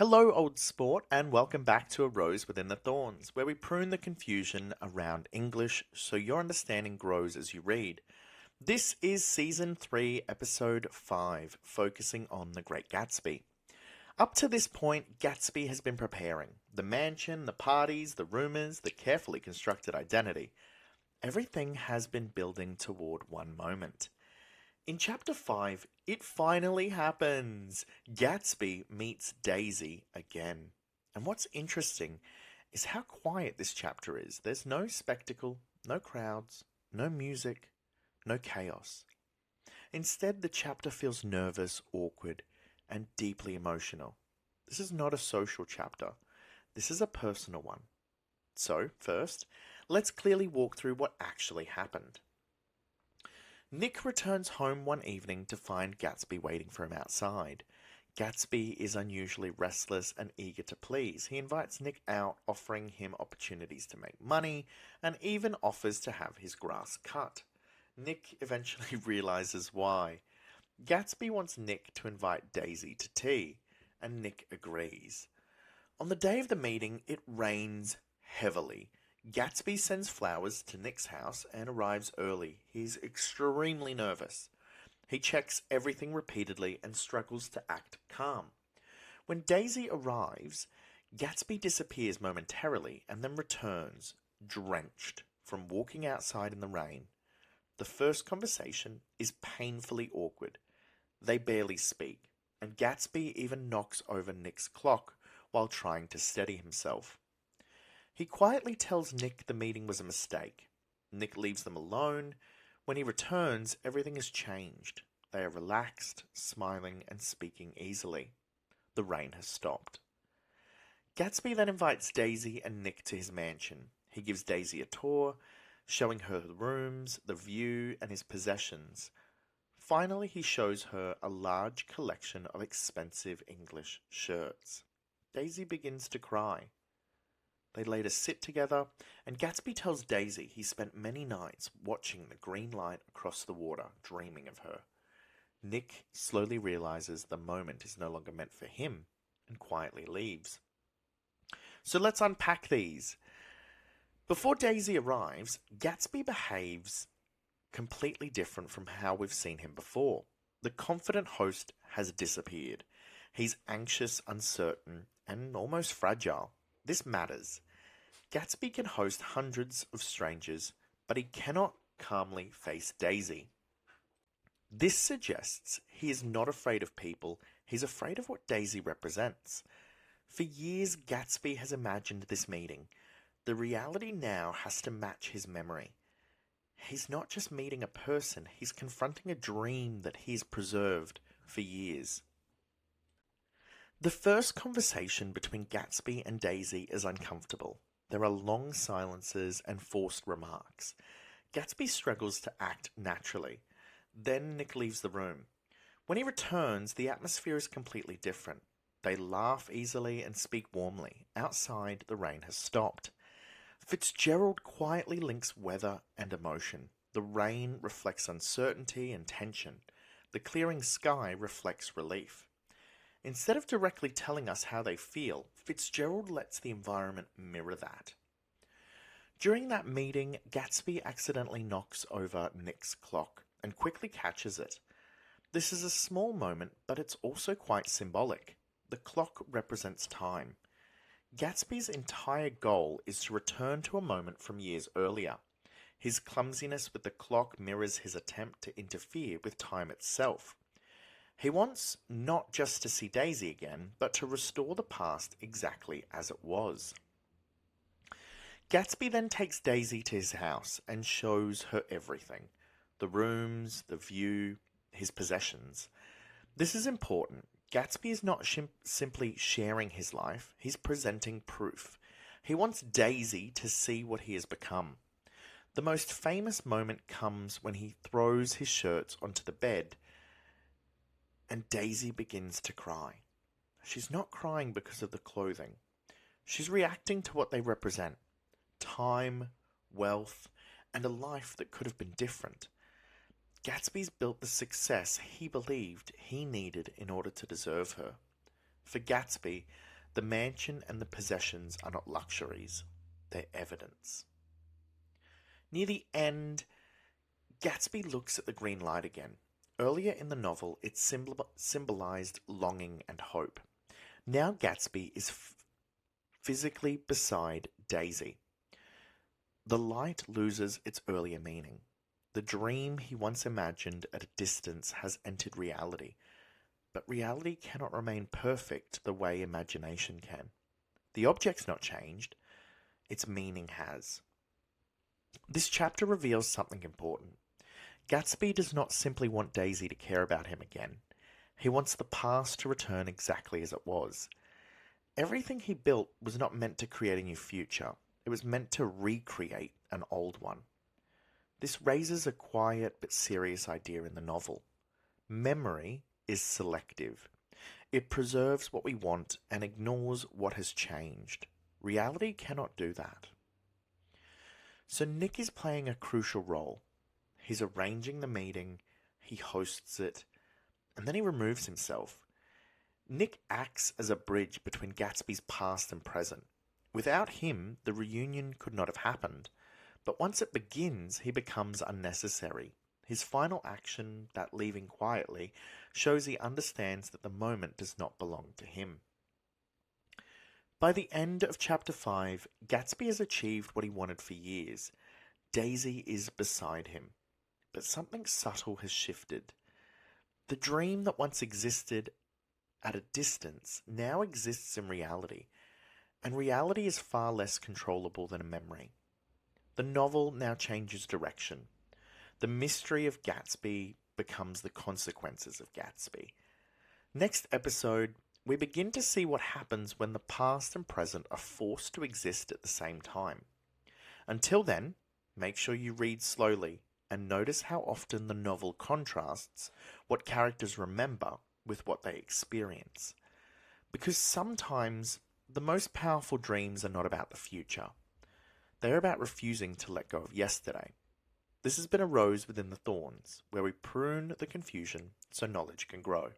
Hello, old sport, and welcome back to A Rose Within the Thorns, where we prune the confusion around English so your understanding grows as you read. This is Season 3, Episode 5, focusing on the Great Gatsby. Up to this point, Gatsby has been preparing. The mansion, the parties, the rumors, the carefully constructed identity. Everything has been building toward one moment. In Chapter 5, it finally happens! Gatsby meets Daisy again. And what's interesting is how quiet this chapter is. There's no spectacle, no crowds, no music, no chaos. Instead, the chapter feels nervous, awkward, and deeply emotional. This is not a social chapter. This is a personal one. So, first, let's clearly walk through what actually happened. Nick returns home one evening to find Gatsby waiting for him outside. Gatsby is unusually restless and eager to please. He invites Nick out, offering him opportunities to make money, and even offers to have his grass cut. Nick eventually realizes why. Gatsby wants Nick to invite Daisy to tea, and Nick agrees. On the day of the meeting, it rains heavily. Gatsby sends flowers to Nick's house and arrives early. He's extremely nervous. He checks everything repeatedly and struggles to act calm. When Daisy arrives, Gatsby disappears momentarily and then returns, drenched, from walking outside in the rain. The first conversation is painfully awkward. They barely speak, and Gatsby even knocks over Nick's clock while trying to steady himself. He quietly tells Nick the meeting was a mistake. Nick leaves them alone. When he returns, everything has changed. They are relaxed, smiling, and speaking easily. The rain has stopped. Gatsby then invites Daisy and Nick to his mansion. He gives Daisy a tour, showing her the rooms, the view, and his possessions. Finally, he shows her a large collection of expensive English shirts. Daisy begins to cry. They later sit together, and Gatsby tells Daisy he spent many nights watching the green light across the water, dreaming of her. Nick slowly realizes the moment is no longer meant for him, and quietly leaves. So let's unpack these. Before Daisy arrives, Gatsby behaves completely different from how we've seen him before. The confident host has disappeared. He's anxious, uncertain, and almost fragile. This matters. Gatsby can host hundreds of strangers, but he cannot calmly face Daisy. This suggests he is not afraid of people, he's afraid of what Daisy represents. For years, Gatsby has imagined this meeting. The reality now has to match his memory. He's not just meeting a person, he's confronting a dream that he's preserved for years. The first conversation between Gatsby and Daisy is uncomfortable. There are long silences and forced remarks. Gatsby struggles to act naturally. Then Nick leaves the room. When he returns, the atmosphere is completely different. They laugh easily and speak warmly. Outside, the rain has stopped. Fitzgerald quietly links weather and emotion. The rain reflects uncertainty and tension. The clearing sky reflects relief. Instead of directly telling us how they feel, Fitzgerald lets the environment mirror that. During that meeting, Gatsby accidentally knocks over Nick's clock and quickly catches it. This is a small moment, but it's also quite symbolic. The clock represents time. Gatsby's entire goal is to return to a moment from years earlier. His clumsiness with the clock mirrors his attempt to interfere with time itself. He wants not just to see Daisy again, but to restore the past exactly as it was. Gatsby then takes Daisy to his house and shows her everything. The rooms, the view, his possessions. This is important. Gatsby is not simply sharing his life, he's presenting proof. He wants Daisy to see what he has become. The most famous moment comes when he throws his shirts onto the bed and Daisy begins to cry. She's not crying because of the clothing. She's reacting to what they represent. Time, wealth, and a life that could have been different. Gatsby's built the success he believed he needed in order to deserve her. For Gatsby, The mansion and the possessions are not luxuries, they're evidence. Near the end, Gatsby looks at the green light again. Earlier in the novel, it symbolized longing and hope. Now Gatsby is physically beside Daisy. The light loses its earlier meaning. The dream he once imagined at a distance has entered reality, but reality cannot remain perfect the way imagination can. The object's not changed, its meaning has. This chapter reveals something important. Gatsby does not simply want Daisy to care about him again. He wants the past to return exactly as it was. Everything he built was not meant to create a new future. It was meant to recreate an old one. This raises a quiet but serious idea in the novel. Memory is selective. It preserves what we want and ignores what has changed. Reality cannot do that. So Nick is playing a crucial role. He's arranging the meeting, he hosts it, and then he removes himself. Nick acts as a bridge between Gatsby's past and present. Without him, the reunion could not have happened. But once it begins, he becomes unnecessary. His final action, that leaving quietly, shows he understands that the moment does not belong to him. By the end of Chapter 5, Gatsby has achieved what he wanted for years. Daisy is beside him. But something subtle has shifted. The dream that once existed at a distance now exists in reality, and reality is far less controllable than a memory. The novel now changes direction. The mystery of Gatsby becomes the consequences of Gatsby. Next episode, we begin to see what happens when the past and present are forced to exist at the same time. Until then, make sure you read slowly and notice how often the novel contrasts what characters remember with what they experience. Because sometimes the most powerful dreams are not about the future. They're about refusing to let go of yesterday. This has been A Rose Within the Thorns, where we prune the confusion so knowledge can grow.